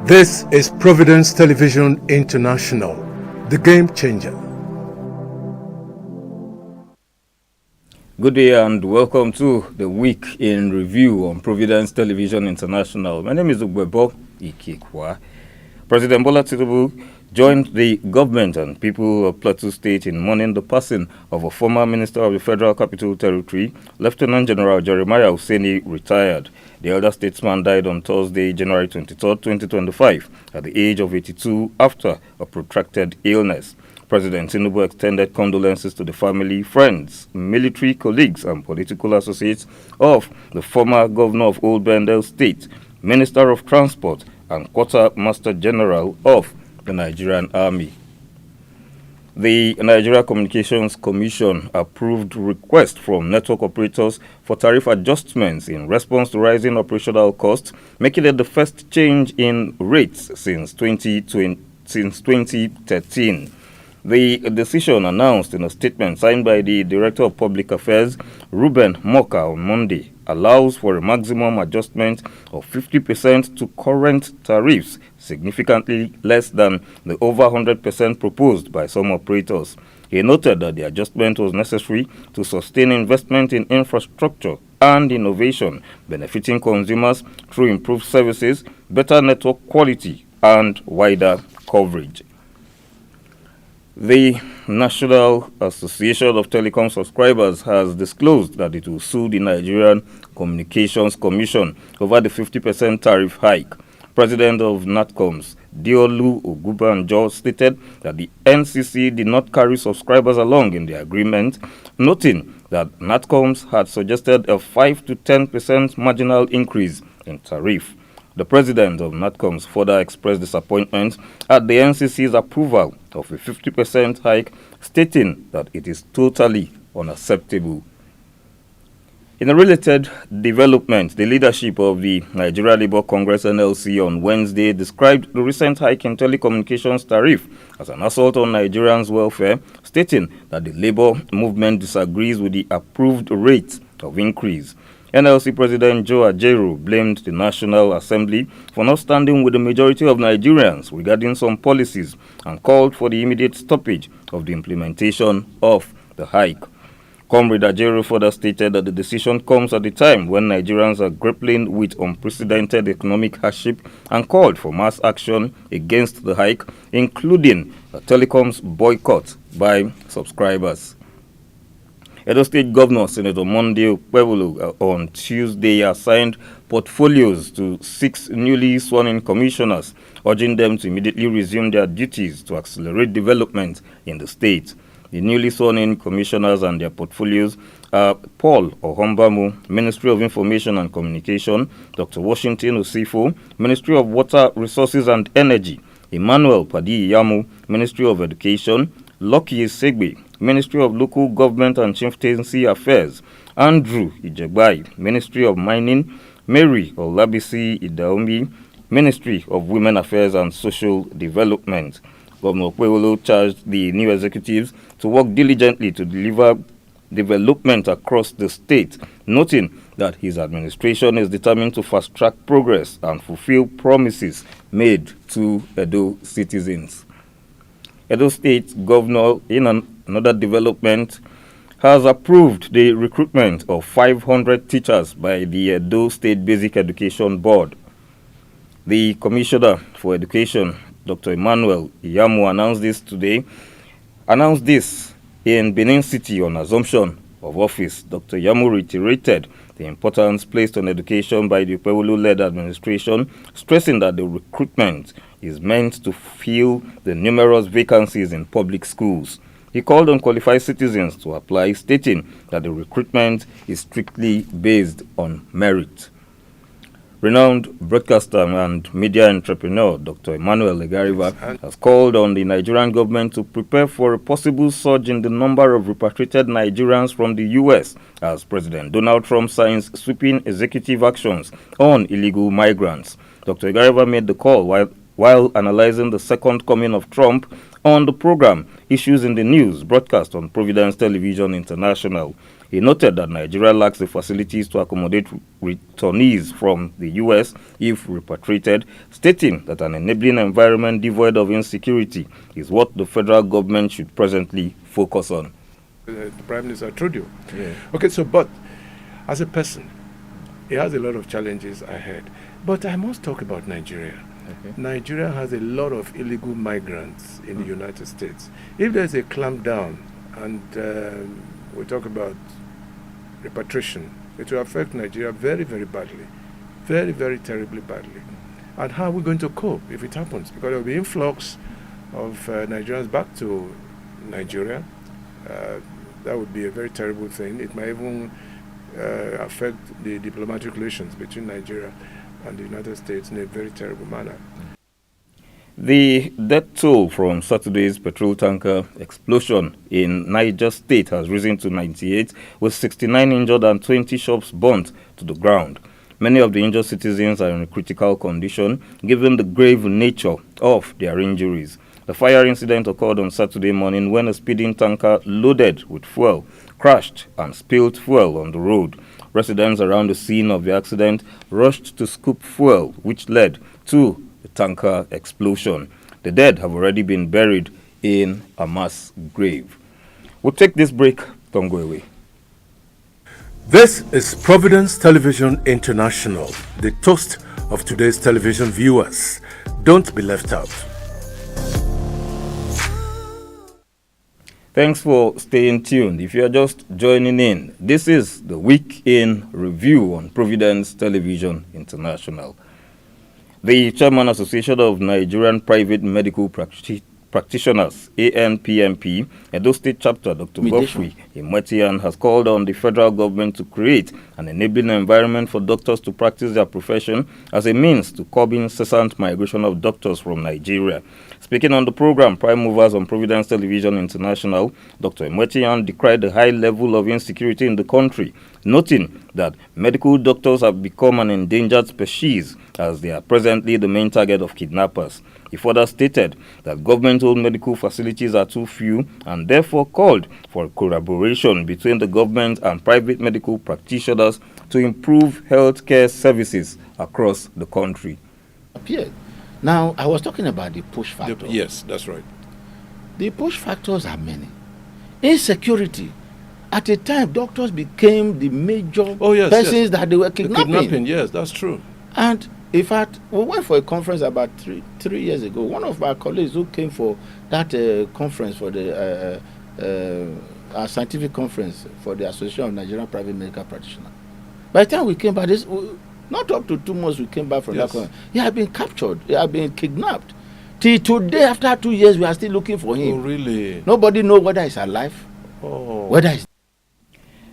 This is Providence Television International, the game changer. Good day and welcome to the Week in Review on Providence Television International. My name is Ugbebo Ikekwa. President Bola Tinubu joined the government and people of Plateau State in mourning the passing of a former Minister of the Federal Capital Territory, Lieutenant General Jeremiah Hussaini, retired. The elder statesman died on Thursday, January 23, 2025, at the age of 82 after a protracted illness. President Tinubu extended condolences to the family, friends, military colleagues, and political associates of the former governor of Old Bendel State, Minister of Transport, and Quartermaster General of the Nigerian Army. The Nigeria Communications Commission approved request from network operators for tariff adjustments in response to rising operational costs, making it the first change in rates since 2013. The decision, announced in a statement signed by the Director of Public Affairs, Ruben Moka, on Monday, allows for a maximum adjustment of 50% to current tariffs, significantly less than the over 100% proposed by some operators. He noted that the adjustment was necessary to sustain investment in infrastructure and innovation, benefiting consumers through improved services, better network quality, and wider coverage. The National Association of Telecom Subscribers has disclosed that it will sue the Nigerian Communications Commission over the 50% tariff hike. President of NATCOMS, Diolu Ogubanjo, stated that the NCC did not carry subscribers along in the agreement, noting that NATCOMS had suggested a 5 to 10% marginal increase in tariff. The president of NATCOMS further expressed disappointment at the NCC's approval of a 50% hike, stating that it is totally unacceptable. In a related development, the leadership of the Nigeria Labour Congress (NLC) on Wednesday described the recent hike in telecommunications tariff as an assault on Nigerians' welfare, stating that the Labour movement disagrees with the approved rate of increase. NLC President Joe Ajaero blamed the National Assembly for not standing with the majority of Nigerians regarding some policies and called for the immediate stoppage of the implementation of the hike. Comrade Ajaero further stated that the decision comes at a time when Nigerians are grappling with unprecedented economic hardship and called for mass action against the hike, including a telecoms boycott by subscribers. Edo State Governor Senator Monday Okpebholo on Tuesday assigned portfolios to 6 newly sworn-in commissioners, urging them to immediately resume their duties to accelerate development in the state. The newly sworn-in commissioners and their portfolios are Paul Ohombamu, Ministry of Information and Communication, Dr. Washington Osifo, Ministry of Water Resources and Energy, Emmanuel Padi-Iyamu, Ministry of Education, Lucky Segbe, Ministry of Local Government and Chieftaincy Affairs, Andrew Ijegbai, Ministry of Mining, Mary Olabisi Idaomi, Ministry of Women Affairs and Social Development. Governor Okpebholo charged the new executives to work diligently to deliver development across the state, noting that his administration is determined to fast-track progress and fulfill promises made to Edo citizens. Edo State Governor, in another development, has approved the recruitment of 500 teachers by the Edo State Basic Education Board. The Commissioner for Education, Dr. Emmanuel Iyamu, announced this in Benin City on assumption of office. Dr. Iyamu reiterated the importance placed on education by the Okpebholo-led administration, stressing that the recruitment is meant to fill the numerous vacancies in public schools. He called on qualified citizens to apply, stating that the recruitment is strictly based on merit. Renowned broadcaster and media entrepreneur Dr. Emmanuel Legariva has called on the Nigerian government to prepare for a possible surge in the number of repatriated Nigerians from the U.S. as President Donald Trump signs sweeping executive actions on illegal migrants. Dr. Legariva made the call while analyzing the second coming of Trump on the program Issues in the News, broadcast on Providence Television International. He noted that Nigeria lacks the facilities to accommodate returnees from the U.S. if repatriated, stating that an enabling environment devoid of insecurity is what the federal government should presently focus on. The Prime Minister told you. Yeah. Okay, so, but as a person, he has a lot of challenges ahead. But I must talk about Nigeria. Okay. Nigeria has a lot of illegal migrants in the United States. If there's a clampdown and we talk about repatriation, it will affect Nigeria very, very badly. Very, very terribly badly. And how are we going to cope if it happens? Because there will be influx of Nigerians back to Nigeria. That would be a very terrible thing. It might even affect the diplomatic relations between Nigeria and the United States in a very terrible manner. The death toll from Saturday's petrol tanker explosion in Niger State has risen to 98, with 69 injured and 20 shops burnt to the ground. Many of the injured citizens are in a critical condition, given the grave nature of their injuries. The fire incident occurred on Saturday morning when a speeding tanker loaded with fuel crashed and spilled fuel on the road. Residents around the scene of the accident rushed to scoop fuel, which led to the tanker explosion. The dead have already been buried in a mass grave. We'll take this break. Don't go away. This is Providence Television International, the toast of today's television viewers. Don't be left out. Thanks for staying tuned. If you are just joining in, this is the Week in Review on Providence Television International. The Chairman Association of Nigerian Private Medical Practitioners, ANPMP, Edo State Chapter, Dr. Godfrey Imwetian, has called on the federal government to create an enabling environment for doctors to practice their profession as a means to curb incessant migration of doctors from Nigeria. Speaking on the program, Prime Movers on Providence Television International, Dr. Imwetian decried the high level of insecurity in the country, noting that medical doctors have become an endangered species as they are presently the main target of kidnappers. He further stated that government-owned medical facilities are too few and therefore called for collaboration between the government and private medical practitioners to improve healthcare services across the country. Now, I was talking about the push factor. Yes, that's right. The push factors are many. Insecurity. At a time, doctors became the major persons that they were kidnapping. Yes, that's true. And in fact, we went for a conference about three years ago. One of our colleagues who came for that conference for the our scientific conference for the Association of Nigerian Private Medical Practitioners. By the time we came back, not up to 2 months we came back from that conference. He had been captured. He had been kidnapped. Till today, after 2 years, we are still looking for him. Oh, really? Nobody knows whether he's alive. Whether he's...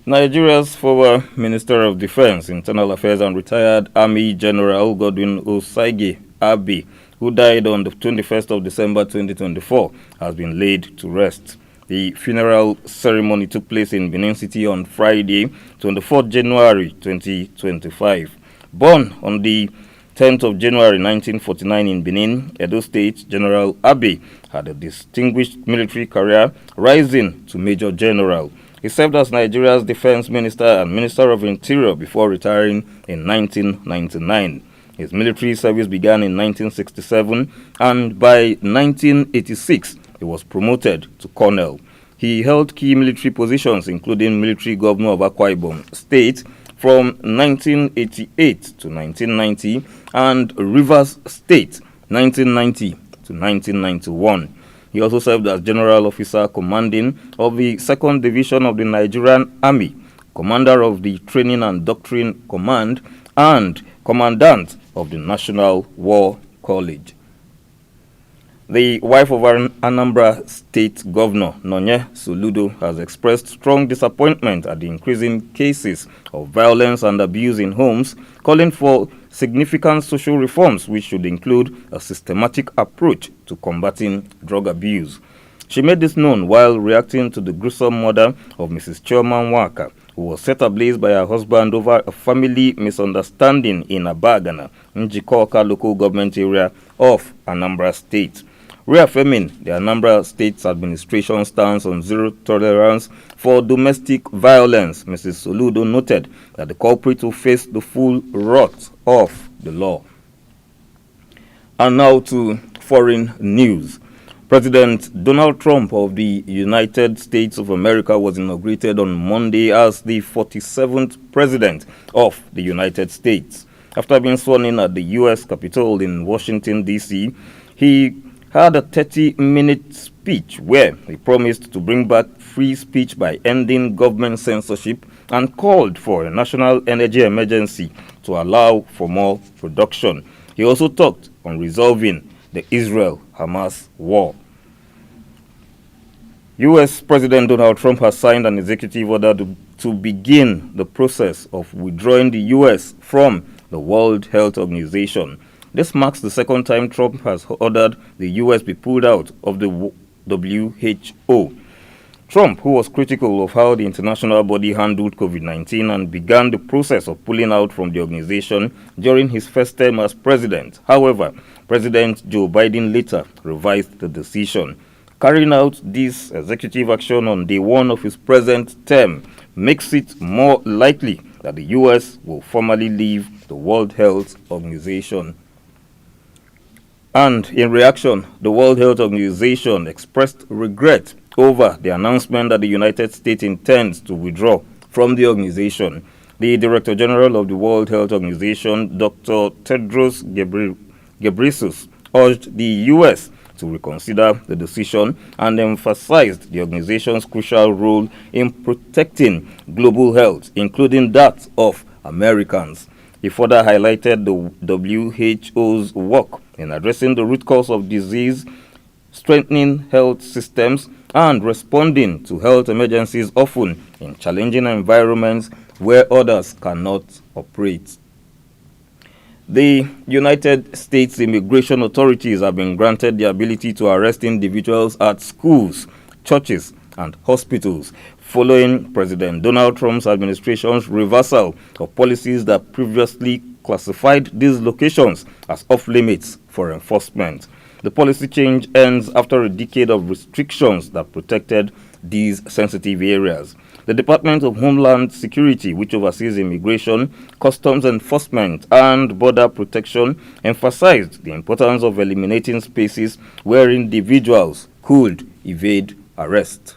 Nigeria's former Minister of Defense, Internal Affairs and retired Army General Godwin Osagie Abi, who died on the 21st of December 2024, has been laid to rest. The funeral ceremony took place in Benin City on Friday, 24th January 2025. Born on the 10th of January 1949 in Benin, Edo State, General Abe had a distinguished military career, rising to Major General. He served as Nigeria's Defense Minister and Minister of Interior before retiring in 1999. His military service began in 1967, and by 1986, he was promoted to Colonel. He held key military positions, including Military Governor of Akwa Ibom State from 1988 to 1990 and Rivers State 1990 to 1991. He also served as General Officer Commanding of the 2nd Division of the Nigerian Army, Commander of the Training and Doctrine Command, and Commandant of the National War College. The wife of Anambra State Governor, Nonye Soludo, has expressed strong disappointment at the increasing cases of violence and abuse in homes, calling for significant social reforms which should include a systematic approach to combating drug abuse. She made this known while reacting to the gruesome murder of Mrs. Chioma Nwaka, who was set ablaze by her husband over a family misunderstanding in Abagana, Njikoka local government area of Anambra State. reaffirming the Anambra State's administration stance on zero tolerance for domestic violence. Mrs. Soludo noted that the culprit will face the full wrath of the law. And now to foreign news. President Donald Trump of the United States of America was inaugurated on Monday as the 47th President of the United States. After being sworn in at the U.S. Capitol in Washington, D.C., he had a 30-minute speech where he promised to bring back free speech by ending government censorship and called for a national energy emergency to allow for more production. He also talked on resolving the Israel-Hamas war. U.S. President Donald Trump has signed an executive order to begin the process of withdrawing the U.S. from the World Health Organization. This marks the second time Trump has ordered the U.S. be pulled out of the WHO. Trump, who was critical of how the international body handled COVID-19 and began the process of pulling out from the organization during his first term as president. However, President Joe Biden later revised the decision. Carrying out this executive action on day one of his present term makes it more likely that the U.S. will formally leave the World Health Organization. And in reaction, the World Health Organization expressed regret over the announcement that the United States intends to withdraw from the organization. The Director General of the World Health Organization, Dr. Tedros Ghebreyesus, urged the U.S. to reconsider the decision and emphasized the organization's crucial role in protecting global health, including that of Americans. He further highlighted the WHO's work in addressing the root cause of disease, strengthening health systems, and responding to health emergencies, often in challenging environments where others cannot operate. The United States immigration authorities have been granted the ability to arrest individuals at schools, churches, and hospitals, following President Donald Trump's administration's reversal of policies that previously classified these locations as off-limits for enforcement. The policy change ends after a decade of restrictions that protected these sensitive areas. The Department of Homeland Security, which oversees immigration, customs enforcement, and border protection, emphasized the importance of eliminating spaces where individuals could evade arrest.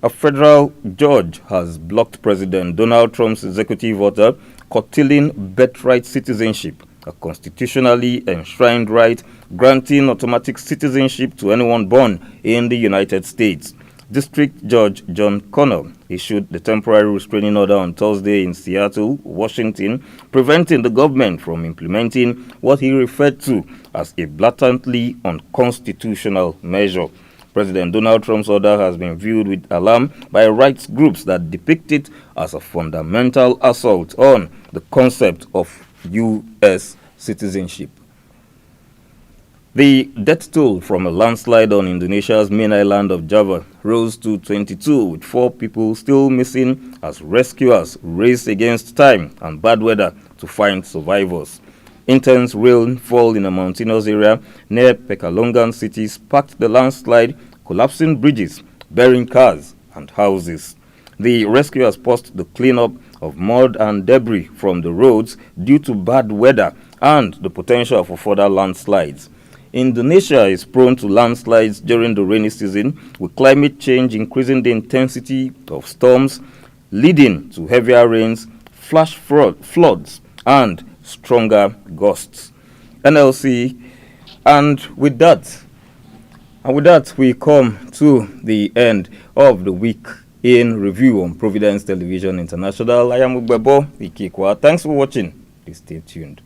A federal judge has blocked President Donald Trump's executive order curtailing birthright citizenship, a constitutionally enshrined right granting automatic citizenship to anyone born in the United States. District Judge John Connor issued the temporary restraining order on Thursday in Seattle, Washington, preventing the government from implementing what he referred to as a blatantly unconstitutional measure. President Donald Trump's order has been viewed with alarm by rights groups that depict it as a fundamental assault on the concept of U.S. citizenship. The death toll from a landslide on Indonesia's main island of Java rose to 22, with 4 people still missing as rescuers race against time and bad weather to find survivors. Intense rainfall in a mountainous area near Pekalongan city sparked the landslide, collapsing bridges, burying cars and houses. The rescuers paused the cleanup of mud and debris from the roads due to bad weather and the potential for further landslides. Indonesia is prone to landslides during the rainy season, with climate change increasing the intensity of storms, leading to heavier rains, flash floods, and stronger gusts. NLC, and with that, we come to the end of the week in review on Providence Television International. I am Ugbebo Ikekwa. Thanks for watching. Please stay tuned.